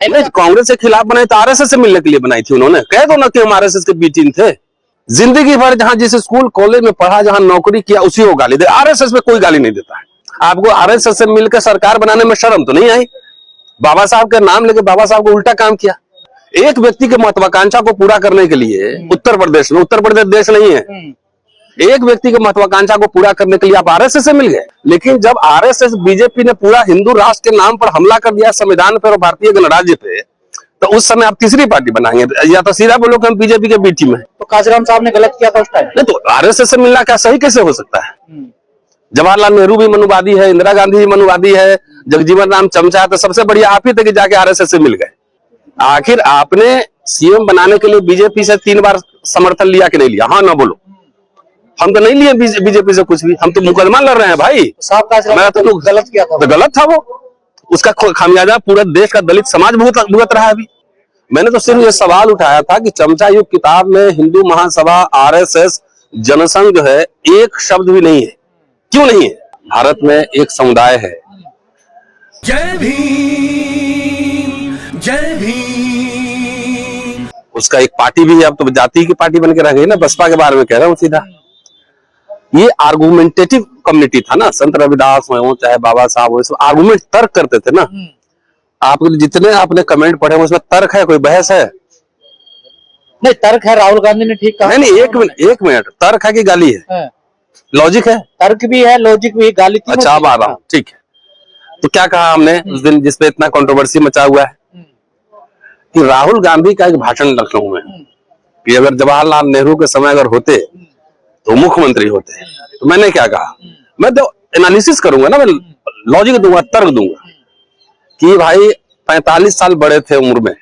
कांग्रेस के खिलाफ बनाई तो आरएसएस से मिलने के लिए बनाई थी उन्होंने। कह दो ना कि हम आरएसएस के बी टीम थे। जिंदगी भर जहां जिस स्कूल कॉलेज में पढ़ा, जहां नौकरी किया, उसी को गाली दे। आरएसएस में कोई गाली नहीं देता है। आपको आरएसएस से मिलकर सरकार बनाने में शर्म तो नहीं आई? बाबा साहब का नाम लेके बाबा साहब को उल्टा काम किया। एक व्यक्ति के महत्वाकांक्षा को पूरा करने के लिए उत्तर प्रदेश में, उत्तर प्रदेश देश नहीं है, एक व्यक्ति के महत्वाकांक्षा को पूरा करने के लिए आप आरएसएस से मिल गए। लेकिन जब आरएसएस बीजेपी ने पूरा हिंदू राष्ट्र के नाम पर हमला कर दिया, संविधान पर और भारतीय गणराज्य पे, तो उस समय आप तीसरी पार्टी बनाएंगे या तो सीधा बोलो कि हम बीजेपी के बी टीम है। तो कांशीराम साहब ने गलत किया था उस टाइम। नहीं तो आरएसएस से मिलना क्या सही कैसे हो सकता है? जवाहरलाल नेहरू भी मनुवादी है, इंदिरा गांधी भी मनुवादी है, जगजीवन राम चमचा है, तो सबसे बढ़िया आप ही थे कि जाके आरएसएस से मिल गए। आखिर आपने सीएम बनाने के लिए बीजेपी से 3 बार समर्थन लिया कि नहीं लिया? हाँ ना बोलो। हम तो नहीं लिए बीजेपी से कुछ भी, हम तो मुकदमा लड़ रहे हैं भाई। साहब तो गलत किया था। तो गलत था वो, उसका खामियाजा पूरा देश का दलित समाज भुगत रहा है अभी। मैंने तो सिर्फ ये सवाल उठाया था कि चमचा युग किताब में हिंदू महासभा, आरएसएस, जनसंघ जो है, एक शब्द भी नहीं है। क्यों नहीं है? भारत में एक समुदाय है। जय भीम, जय भीम। उसका एक पार्टी भी है, अब तो जाति की पार्टी बन के रह गई ना। बसपा के बारे में कह रहा हूँ सीधा। ये आर्गुमेंटेटिव कम्युनिटी था ना, संत रविदास हो चाहे बाबा साहब हो, आर्गुमेंट तर्क करते थे ना। आप जितने आपने कमेंट पढ़े उसमें तर्क है, कोई बहस है? नहीं, तर्क है। राहुल गांधी ने ठीक कहा। नहीं, एक मिनट, तर्क है कि गाली है? लॉजिक है? तर्क भी है, लॉजिक भी, गाली। अच्छा, अब आ रहा हूँ, ठीक है। तो क्या कहा हमने उस दिन जिसपे इतना कंट्रोवर्सी मचा हुआ है कि राहुल गांधी का एक भाषण लखनऊ में कि अगर जवाहरलाल नेहरू के समय अगर होते तो मुख्यमंत्री होते, तो मैंने क्या कहा? मैं तो एनालिसिस करूंगा ना, मैं लॉजिक दूंगा, तर्क दूंगा कि भाई 45 साल बड़े थे उम्र में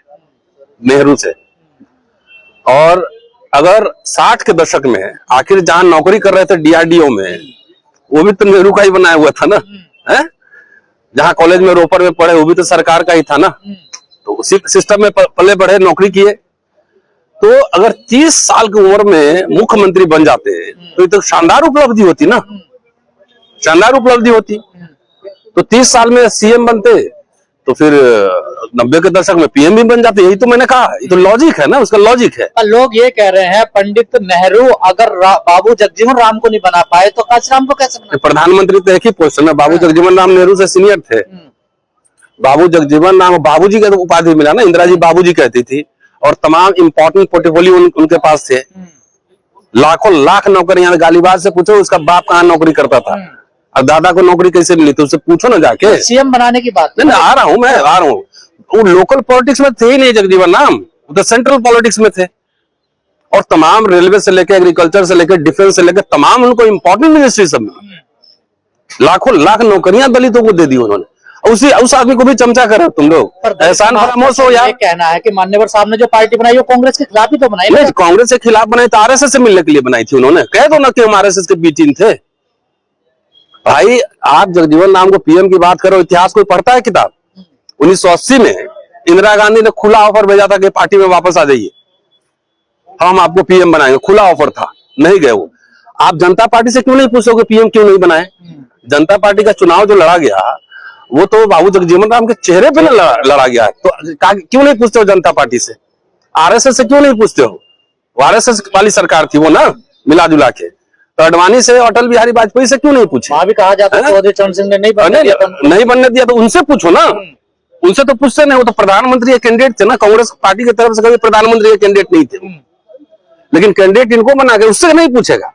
नेहरू से, और अगर 60 के दशक में आखिर जहां नौकरी कर रहे थे डीआरडीओ में, वो भी तो नेहरू का ही बनाया हुआ था ना, है? जहां कॉलेज में रोपर में पढ़े वो भी तो सरकार का ही था ना। तो उसी सिस्टम में पले बढ़े, नौकरी किए। तो अगर 30 साल की उम्र में मुख्यमंत्री बन जाते तो ये तो शानदार उपलब्धि होती ना, शानदार उपलब्धि होती। तो 30 साल में सीएम बनते तो फिर 90 के दशक में पीएम भी बन जाते। यही तो मैंने कहा, ये तो लॉजिक है ना, उसका लॉजिक है। लोग ये कह रहे हैं पंडित नेहरू अगर बाबू जगजीवन राम को नहीं बना पाए तो कांशीराम को कैसे बना? प्रधानमंत्री तो एक ही पोस्ट है। बाबू जगजीवन राम नेहरू से सीनियर थे। बाबू जगजीवन राम, बाबूजी का तो उपाधि मिला ना, इंदिरा जी बाबूजी कहती थी, और तमाम इंपॉर्टेंट पोर्टफोलियो उनके पास थे। लाखों लाख नौकरियां, गालीबाज से पूछो उसका बाप कहाँ नौकरी करता था और दादा को नौकरी कैसे मिली, तो उससे पूछो ना जाके। सीएम बनाने की बात नहीं, आ रहा हूँ। वो लोकल पॉलिटिक्स में थे ही नहीं जगजीवन राम, वो तो सेंट्रल पॉलिटिक्स में थे। और तमाम रेलवे से लेकर, एग्रीकल्चर से लेकर, डिफेंस से लेकर, तमाम उनको इंपॉर्टेंट मिनिस्ट्री सब में लाखों लाख नौकरियां दलितों को दे दी उन्होंने। उस आदमी को भी चमचा कर तुम लोग एहसान फरामोश हो यार। कहना है कि मान्यवर साहब ने जो पार्टी बनाई वो कांग्रेस के खिलाफ ही तो बनाई। नहीं, कांग्रेस के खिलाफ बनाई तो आरएसएस से मिलने के लिए बनाई थी उन्होंने। कह दो ना कि हम आरएसएस के बी टीम थे। भाई आप जगजीवन राम को पीएम की बात करो, इतिहास कोई पढ़ता है किताब? 1980 में इंदिरा गांधी ने खुला ऑफर भेजा था कि पार्टी में वापस आ जाइए, हम आपको पीएम बनाएंगे। खुला ऑफर था, नहीं गए वो। आप जनता पार्टी से क्यों नहीं पूछोगे पीएम क्यों नहीं बनाए? जनता पार्टी का चुनाव जो लड़ा गया वो तो बाबू जगजीवन राम के चेहरे पे लड़ा गया है। तो क्यों नहीं पूछते हो जनता पार्टी से? आरएसएस से क्यों नहीं पूछते हो? आरएसएस वाली सरकार थी वो ना, मिला जुला के। तो अडवाणी से, अटल बिहारी वाजपेयी से क्यों नहीं पूछे? वहां भी कहा जाता है चौधरी चरण सिंह ने नहीं बनने दिया, तो उनसे पूछो ना। उनसे तो पूछते नहीं, वो तो प्रधानमंत्री के कैंडिडेट थे ना। कांग्रेस पार्टी की तरफ से कभी प्रधानमंत्री के कैंडिडेट नहीं थे, लेकिन कैंडिडेट इनको बना के, उससे नहीं पूछेगा।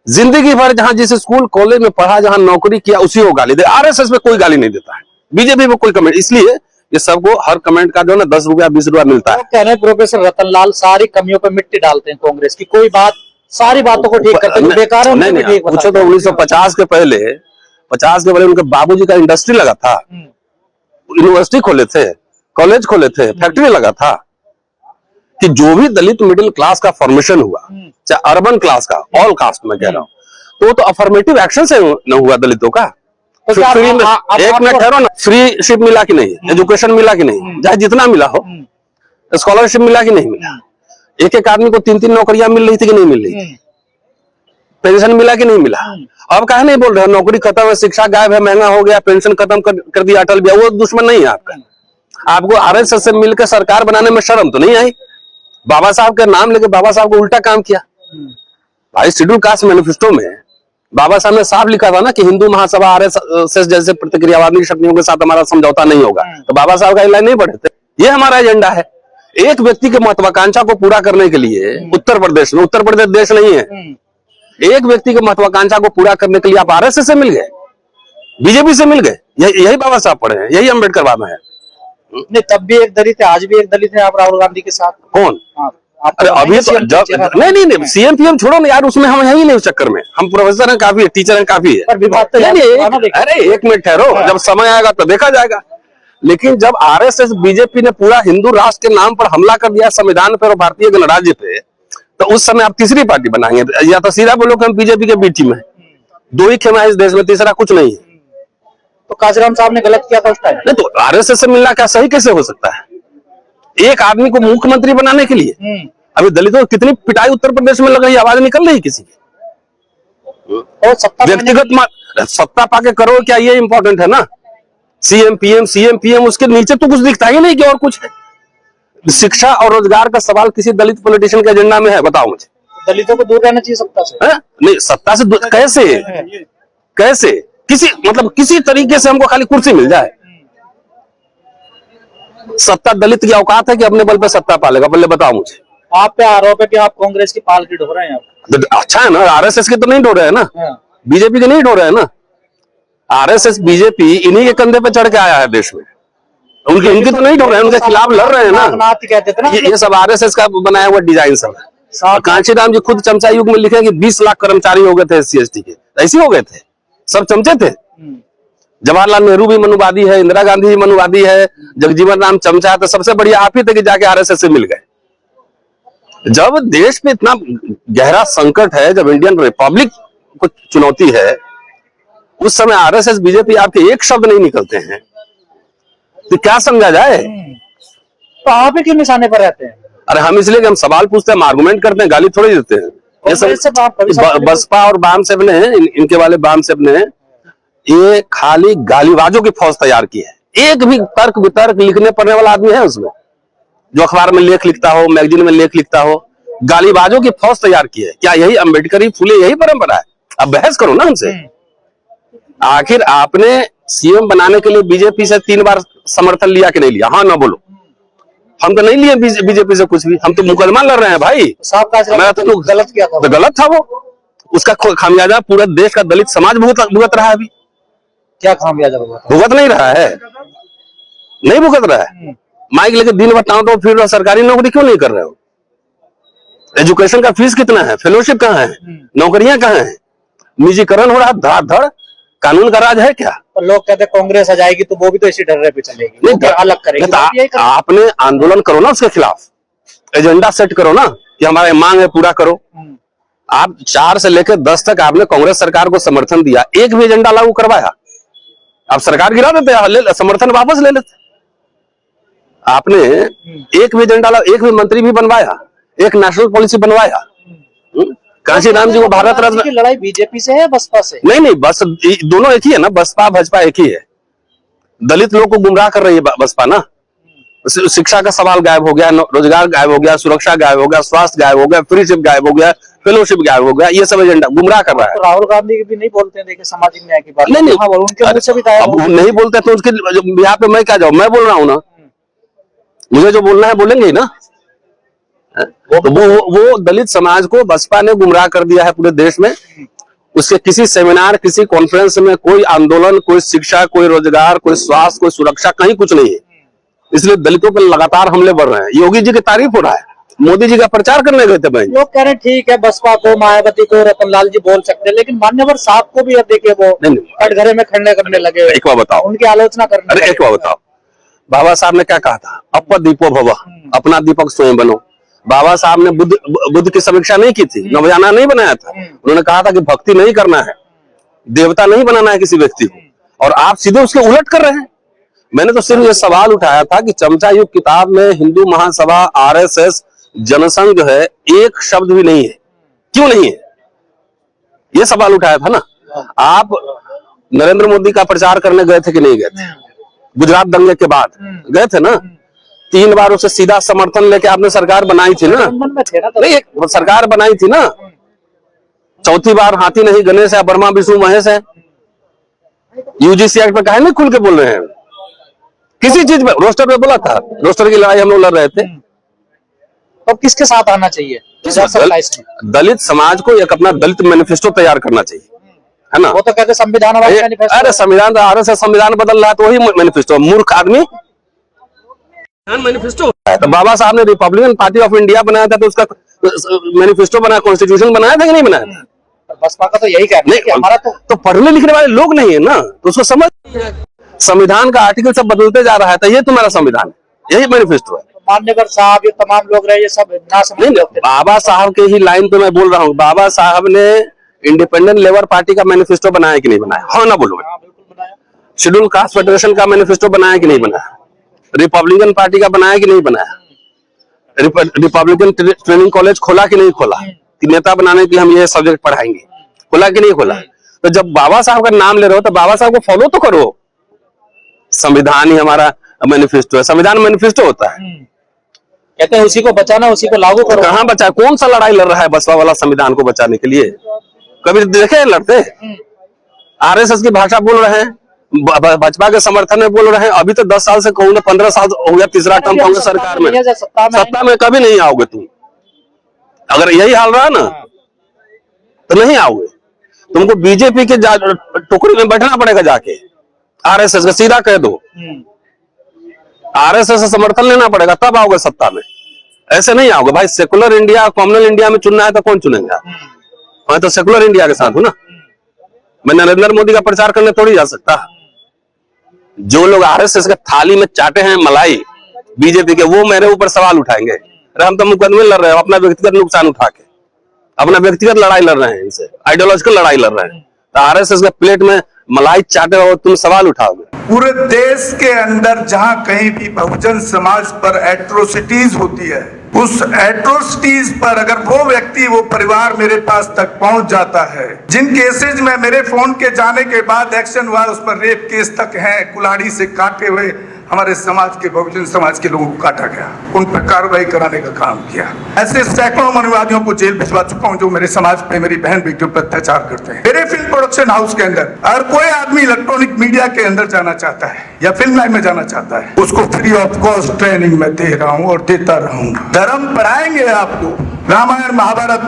जिंदगी भर जहां जिस स्कूल कॉलेज में पढ़ा, जहां नौकरी किया, उसी को गाली दे। आरएसएस में कोई गाली नहीं देता है, बीजेपी में कोई कमेंट। इसलिए ये सबको हर कमेंट का जो ना 10 रुपया 20 रुपया मिलता है। कह रहे हैं प्रोफेसर रतनलाल सारी कमियों पर मिट्टी डालते हैं कांग्रेस की, कोई बात, सारी बातों को ठीक करते हैं, बेकार है। नहीं, पूछो तो 1950 के पहले उनके बाबूजी का इंडस्ट्री लगा था, यूनिवर्सिटी खोले थे, कॉलेज खोले थे, फैक्ट्री लगा था। कि जो भी दलित मिडिल क्लास का फॉर्मेशन हुआ, चाहे अर्बन क्लास का, ऑल कास्ट में कह रहा हूं, तो वो तो अफर्मेटिव एक्शन से न हुआ दलितों का। तो एक मिनट ठहरो ना, फ्रीशिप मिला कि नहीं, एजुकेशन मिला कि नहीं, चाहे जितना मिला हो, स्कॉलरशिप मिला कि नहीं मिला, एक एक आदमी को 3-3 नौकरियां मिल रही थी कि नहीं मिल रही थी, पेंशन मिला कि नहीं मिला। अब काहे नहीं बोल रहे? नौकरी खत्म है, शिक्षा गायब है, महंगा हो गया, पेंशन खत्म कर दिया अटल बिहारी, वो दुश्मन नहीं है आपका। आपको आरएसएस से मिलकर सरकार बनाने में शर्म तो नहीं आई? बाबा साहब का नाम लेके बाबा साहब को उल्टा काम किया। भाई शेड्यूल कास्ट मैनिफेस्टो में बाबा साहब ने साफ लिखा था ना कि हिंदू महासभा आरएसएस जैसे प्रतिक्रियावादी शक्तियों के साथ हमारा समझौता नहीं होगा। तो बाबा साहब का लाइन नहीं पढ़े थे? ये हमारा एजेंडा है। एक व्यक्ति के महत्वाकांक्षा को पूरा करने के लिए उत्तर प्रदेश देश नहीं है, एक व्यक्ति के महत्वाकांक्षा को पूरा करने के लिए आप आरएसएस से मिल गए, बीजेपी से मिल गए। यही बाबा साहब पढ़े हैं, यही अम्बेडकर वादा है। नहीं, तब भी एक दलित है, आज भी एक दलित है आप राहुल गांधी के साथ। कौन? अरे अभी तो जब नहीं सीएम पीएम छोड़ो ना यार, उसमें हम है ही नहीं उस चक्कर में। हम प्रोफेसर हैं काफी, टीचर हैं काफी है। पर विभाग तो अरे एक मिनट ठहरो, जब समय आएगा तो देखा जाएगा। लेकिन जब आरएसएस बीजेपी ने पूरा हिंदू राष्ट्र के नाम पर हमला कर दिया संविधान पर और भारतीय गणराज्य पे, तो उस समय आप तीसरी पार्टी बनाएंगे या तो सीधा बोलो कि हम बीजेपी के बीच में, दो ही खेमा है इस देश में, तीसरा कुछ नहीं है। तो कांशीराम साहब ने गलत किया था उस टाइम। नहीं तो आरएसएस से मिलना क्या सही कैसे हो सकता है? एक आदमी को मुख्यमंत्री बनाने के लिए अभी दलितों को कितनी पिटाई उत्तर प्रदेश में लग रही, आवाज निकल रही किसी की। और व्यक्तिगत सत्ता पाके करो क्या, ये इंपॉर्टेंट है ना। सीएम पीएम उसके नीचे तो कुछ दिखता ही नहीं कि और कुछ है। शिक्षा और रोजगार का सवाल किसी दलित पॉलिटिशियन के एजेंडा में है? बताओ मुझे। दलितों को दूर रहना चाहिए सत्ता से। नहीं, सत्ता से कैसे किसी तरीके से हमको खाली कुर्सी मिल जाए। सत्ता दलित की औकात है कि अपने बल पे सत्ता पालेगा? पहले बताओ मुझे। आप पे आरोप है कि आप कांग्रेस की पालकी ढो रहे हैं। अच्छा है ना, आरएसएस के तो नहीं ढो रहे हैं ना, बीजेपी के नहीं ढो रहे हैं ना। आरएसएस बीजेपी इन्हीं के कंधे पे चढ़ के आया है देश में, उनके तो नहीं ढो रहे हैं, उनके खिलाफ लड़ रहे हैं ना। ये सब आरएसएस का बनाया हुआ डिजाइन सब है। कांशीराम जी खुद चमचा युग में लिखे कि 20 लाख कर्मचारी हो गए थे SC ST के, ऐसे हो गए थे, सब चमचे थे। जवाहरलाल नेहरू भी मनुवादी है, इंदिरा गांधी भी मनुवादी है, जगजीवन राम चमचा है। तो सबसे बढ़िया आप ही थे कि जाके आरएसएस से मिल गए। जब देश में इतना गहरा संकट है, जब इंडियन रिपब्लिक को चुनौती है, उस समय आरएसएस बीजेपी आपके एक शब्द नहीं निकलते हैं, तो क्या समझा जाए? तो आप ही क्यों निशाने पर रहते हैं? अरे हम इसलिए कि हम सवाल पूछते हैं, हम आर्गुमेंट करते हैं, गाली थोड़ी देते हैं। ये सब बसपा और बाम सेब ने, इनके वाले बाम सेब ने ये खाली गालीबाजों की फौज तैयार की है। एक भी तर्क वितर्क लिखने पढ़ने वाला आदमी है उसमें, जो अखबार में लेख लिखता हो, मैगजीन में लेख लिखता हो? गालीबाजों की फौज तैयार की है। क्या यही अम्बेडकरी फुले यही परंपरा है? अब बहस करो ना हमसे। आखिर आपने सीएम बनाने के लिए बीजेपी से 3 बार समर्थन लिया कि नहीं लिया? हाँ ना बोलो। हम तो नहीं लिए बीजेपी से कुछ भी, हम तो मुकदमा लड़ रहे हैं भाई। मैं तो गलत किया था, तो गलत था वो, उसका खामियाजा पूरा देश का दलित समाज भुगत रहा है। अभी क्या खामियाजा भुगत नहीं रहा है, नहीं भुगत रहा है। माइक लेके दिन भर टाँव तो फिर सरकारी नौकरी क्यों नहीं कर रहे हो? एजुकेशन का फीस कितना है? फेलोशिप कहाँ है? नौकरियां कहाँ है? निजीकरण हो रहा है धड़ाधड़। कानून का राज है क्या? लोग कहते हैं कांग्रेस आ जाएगी तो वो भी तो इसी डर पे चलेगी, नहीं अलग करेगी। तो आपने आंदोलन करो ना उसके खिलाफ, एजेंडा सेट करो ना कि हमारी मांग है पूरा करो। आप 4 से लेकर 10 तक आपने कांग्रेस सरकार को समर्थन दिया, एक भी एजेंडा लागू करवाया? आप सरकार गिरा देते, समर्थन वापस ले लेते। आपने एक भी एजेंडा, एक भी मंत्री भी बनवाया, एक नेशनल पॉलिसी बनवाया? कांशीराम जी को भारत रत्न की लड़ाई बीजेपी से है बसपा से? नहीं, बस दोनों एक ही है ना, बसपा भाजपा एक ही है। दलित लोग को गुमराह कर रही है बसपा ना। शिक्षा का सवाल गायब हो गया, रोजगार गायब हो गया, सुरक्षा गायब हो गया, स्वास्थ्य गायब हो गया, फ्रीशिप गायब हो गया, फेलोशिप गायब हो गया, ये सब एजेंडा गुमराह कर रहा है। तो राहुल गांधी भी नहीं बोलते हैं, देखिए सामाजिक न्याय की बात। नहीं, उनके मुंह से भी अब नहीं बोलते तो उसके यहाँ पे मैं क्या जाऊँ? मैं बोल रहा हूँ ना, मुझे जो बोलना है बोलेंगे ही ना। वो दलित समाज को बसपा ने गुमराह कर दिया है पूरे देश में। उसके किसी सेमिनार, किसी कॉन्फ्रेंस में कोई आंदोलन, कोई शिक्षा, कोई रोजगार, कोई स्वास्थ्य, कोई सुरक्षा, कहीं कुछ नहीं है। इसलिए दलितों पर लगातार हमले बढ़ रहे हैं। योगी जी की तारीफ हो रहा है, मोदी जी का प्रचार करने गए थे भाई। लोग कह रहे हैं ठीक है, बसपा को, मायावती को, रतनलाल जी बोल सकते हैं, लेकिन मान्यवर साहब को भी अब देखिए वो कटघरे में खड़े करने लगे। एक बार बताओ, उनकी आलोचना करने। अरे एक बार बताओ, बाबा साहब ने क्या कहा था? अप दीपो भव, अपना दीपक स्वयं बनो। बाबा साहब ने बुद्ध की समीक्षा नहीं की थी, नवजाना नहीं बनाया था। उन्होंने कहा था कि भक्ति नहीं करना है, देवता नहीं बनाना है किसी व्यक्ति को, और आप सीधे उसके उलट कर रहे हैं। मैंने तो सिर्फ ये सवाल उठाया था कि चमचा युग किताब में हिंदू महासभा, आरएसएस, जनसंघ जो है, एक शब्द भी नहीं है, क्यों नहीं है? ये सवाल उठाया था ना। आप नरेंद्र मोदी का प्रचार करने गए थे कि नहीं गए थे? गुजरात दंगे के बाद गए थे ना, 3 बार उसे सीधा समर्थन लेके आपने सरकार बनाई थी ना, गठबंधन में थे ना, तो नहीं वो सरकार बनाई थी ना। चौथी बार हाथी नहीं गणेश है, ब्रह्मा विष्णु महेश है। यूजीसी एक्ट पे काहे नहीं खुल के बोल रहे हैं? किसी चीज में रोस्टर पे बोला था, रोस्टर की लड़ाई हम लोग लड़ रहे थे। अब किसके साथ आना चाहिए 2027 में? दलित समाज को एक अपना दलित मैनिफेस्टो तैयार करना चाहिए, है ना। वो तो कहते संविधान अरे संविधान, आरएसएस संविधान बदल रहा है तो वही मैनिफेस्टो, मूर्ख आदमी मैनिफेस्टो है। तो बाबा साहब ने रिपब्लिकन पार्टी ऑफ इंडिया बनाया था, तो उसका मैनिफेस्टो बनाया, कॉन्स्टिट्यूशन बनाया था कि नहीं बनाया था? बसपा का तो यही कहना है कि हमारा तो पढ़ने लिखने वाले लोग नहीं है ना, तो उसको समझ नहीं है। संविधान का आर्टिकल सब बदलते जा रहा है, तो ये तुम्हारा संविधान है, यही मैनिफेस्टो है। मान्यवर साहब, ये तमाम लोग रहे, ये सब ना समझ होते। बाबा साहब के ही लाइन पे मैं बोल रहा हूँ, बाबा साहब ने इंडिपेंडेंट लेबर पार्टी का मैनिफेस्टो बनाया कि नहीं बनाया? हाँ ना बोलो। बिल्कुल बनाया। शेड्यूल कास्ट फेडरेशन का मैनिफेस्टो बनाया कि नहीं बनाया? रिपब्लिकन पार्टी का बनाया कि नहीं बनाया? रिपब्लिकन ट्रेनिंग कॉलेज खोला कि नहीं खोला कि नेता बनाने के लिए हम ये सब्जेक्ट पढ़ाएंगे? खोला कि नहीं खोला? तो जब बाबा साहब का नाम ले रहे हो तो बाबा साहब को फॉलो तो करो। संविधान ही हमारा मैनिफेस्टो है, संविधान मैनिफेस्टो होता है। कहते हैं उसी को बचाना, उसी को लागू करो। कहाँ बचा? कौन सा लड़ाई लड़ रहा है बसपा वाला संविधान को बचाने के लिए? कभी देखे हैं लड़ते? आरएसएस की भाषा बोल रहे हैं, भाजपा के समर्थन में बोल रहे हैं। अभी तो 10 साल से कहूँ 15 साल हो गया, तीसरा टर्म कांग्रेस सरकार में, सत्ता में कभी नहीं आओगे तुम। अगर यही हाल रहा ना तो नहीं आओगे। तुमको बीजेपी के टुकड़ी में बैठना पड़ेगा जाके, आरएसएस का सीधा कह दो, आरएसएस से समर्थन लेना पड़ेगा, तब आओगे सत्ता में। ऐसे नहीं आओगे भाई। सेकुलर इंडिया, कॉम्युनल इंडिया में चुनना है तो कौन चुनेगा? मैं तो सेकुलर इंडिया के साथ हूं ना, मैं नरेंद्र मोदी का प्रचार करने थोड़ी जा सकता। जो लोग आरएसएस के थाली में चाटे हैं मलाई बीजेपी के, वो मेरे ऊपर सवाल उठाएंगे। अरे हम तो मुकदमे लड़ रहे हैं अपना व्यक्तिगत नुकसान उठा के, अपना व्यक्तिगत लड़ाई लड़ रहे हैं, इनसे आइडियोलॉजिकल लड़ाई लड़ रहे हैं। तो आरएसएस के प्लेट में मलाई चाटे और तुम सवाल उठाओगे। पूरे देश के अंदर जहां कहीं भी बहुजन समाज पर एट्रोसिटीज होती है, उस एट्रोसिटीज पर अगर वो व्यक्ति, वो परिवार मेरे पास तक पहुंच जाता है, जिन केसेज में मेरे फोन के जाने के बाद एक्शन हुआ, उस पर रेप केस तक है, कुल्हाड़ी से काटे हुए हमारे समाज के, बहुजन समाज के लोगों को काटा गया, उन पर कार्रवाई कराने का काम किया। ऐसे सैकड़ों मनुवादियों को जेल भिजवा चुका हूं जो मेरे समाज पे, मेरी बहन बेटियों पर अत्याचार करते हैं। मेरे फिल्म प्रोडक्शन हाउस के अंदर अगर कोई आदमी इलेक्ट्रॉनिक मीडिया के अंदर जाना चाहता है या फिल्म लाइन में जाना चाहता है, उसको फ्री ऑफ कॉस्ट ट्रेनिंग में दे रहा हूं और देता रहूंगा। धर्म पढ़ाएंगे आपको, रामायण, महाभारत,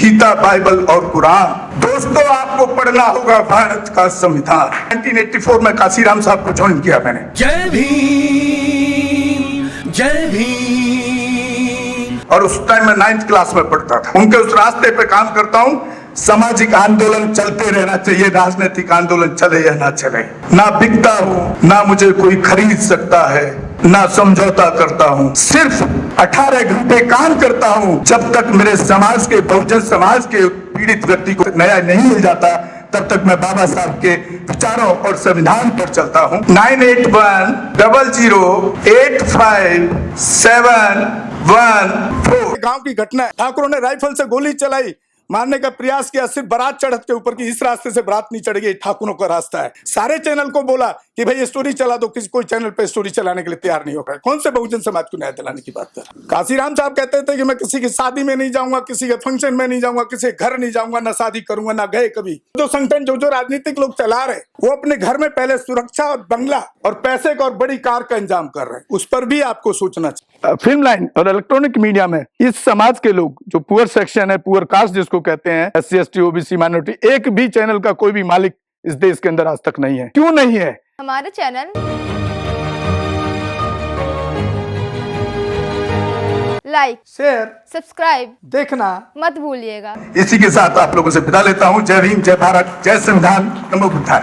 गीता, बाइबल और कुरान। दोस्तों, आपको पढ़ना होगा भारत का संविधान। 1984 में काशीराम साहब को ज्वाइन किया मैंने। जय भीम, जय भीम। और उस टाइम में 9th क्लास में पढ़ता था। उनके उस रास्ते पे काम करता हूँ। सामाजिक आंदोलन चलते रहना चाहिए, राजनीतिक आंदोलन चले या ना चले। ना बिकता हूँ, ना मुझे कोई खरीद सकता है, ना समझौता करता हूँ। सिर्फ 18 घंटे काम करता हूँ। जब तक मेरे समाज के, बहुजन समाज के पीड़ित व्यक्ति को न्याय नहीं मिल जाता, तब तक मैं बाबा साहब के विचारों और संविधान पर चलता हूँ। 9810085714। गांव की घटना है, ठाकुरों ने राइफल से गोली चलाई, मारने का प्रयास किया, सिर्फ बारात चढ़त के ऊपर की, इस रास्ते से बारात नहीं चढ़ेगी, ठाकुरों का रास्ता है। सारे चैनल को बोला कि भाई स्टोरी चला दो, किसी कोई चैनल पे स्टोरी चलाने के लिए तैयार नहीं होगा। कौन से बहुजन समाज को न्याय दिलाने की बात कर? काशीराम साहब कहते थे कि मैं किसी की शादी में नहीं जाऊंगा, किसी के फंक्शन में नहीं जाऊंगा, किसी घर नहीं जाऊंगा, ना शादी करूंगा, ना गए कभी। जो संगठन, जो राजनीतिक लोग चला रहे, वो अपने घर में पहले सुरक्षा और बंगला और पैसे का और बड़ी कार का इंतजाम कर रहे हैं। उस पर भी आपको सोचना चाहिए। फिल्म लाइन और इलेक्ट्रॉनिक मीडिया में इस समाज के लोग, जो पुअर सेक्शन है, पुअर कास्ट जिसको कहते हैं, SC ST OBC माइनॉरिटी, एक भी चैनल का कोई भी मालिक इस देश के अंदर आज तक नहीं है। क्यों नहीं है? हमारे चैनल लाइक, शेयर, सब्सक्राइब देखना मत भूलिएगा। इसी के साथ आप लोगों से विदा लेता हूँ। जय भीम, जय भारत, जय संविधान, नमो बुद्धाय।